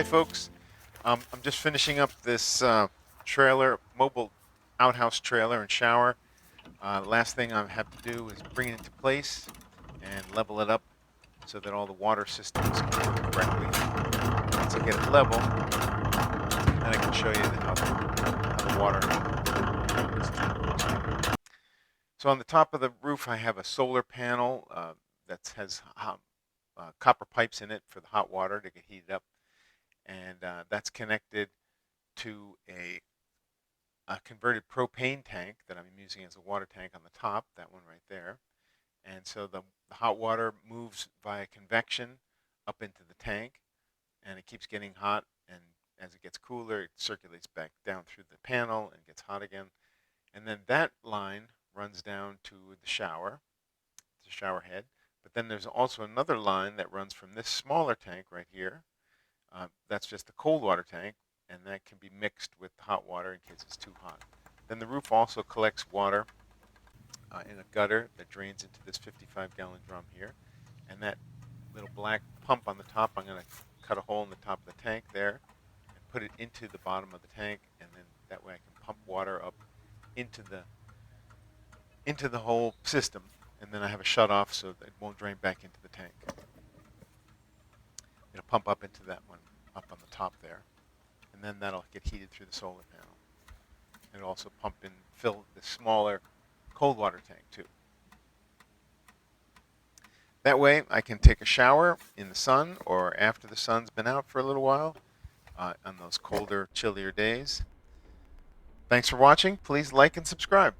Hi, folks. I'm just finishing up this mobile outhouse trailer and shower. Last thing I have to do is bring it into place and level it up so that all the water systems can work correctly. Once I get it level, then I can show you how the water is. So on the top of the roof, I have a solar panel that has copper pipes in it for the hot water to get heated up, and that's connected to a converted propane tank that I'm using as a water tank on the top, that one right there. And so the hot water moves via convection up into the tank, and it keeps getting hot. And as it gets cooler, it circulates back down through the panel and gets hot again. And then that line runs down to the shower head. But then there's also another line that runs from this smaller tank right here. That's just the cold water tank, and that can be mixed with hot water in case it's too hot. Then the roof also collects water in a gutter that drains into this 55-gallon drum here. And that little black pump on the top, I'm going to cut a hole in the top of the tank there and put it into the bottom of the tank, and then that way I can pump water up into the whole system, and then I have a shut off so that it won't drain back into the tank. It'll pump up into that one up on the top there, and then that'll get heated through the solar panel. It'll also fill the smaller cold water tank too. That way I can take a shower in the sun or after the sun's been out for a little while on those colder, chillier days. Thanks for watching. Please like and subscribe.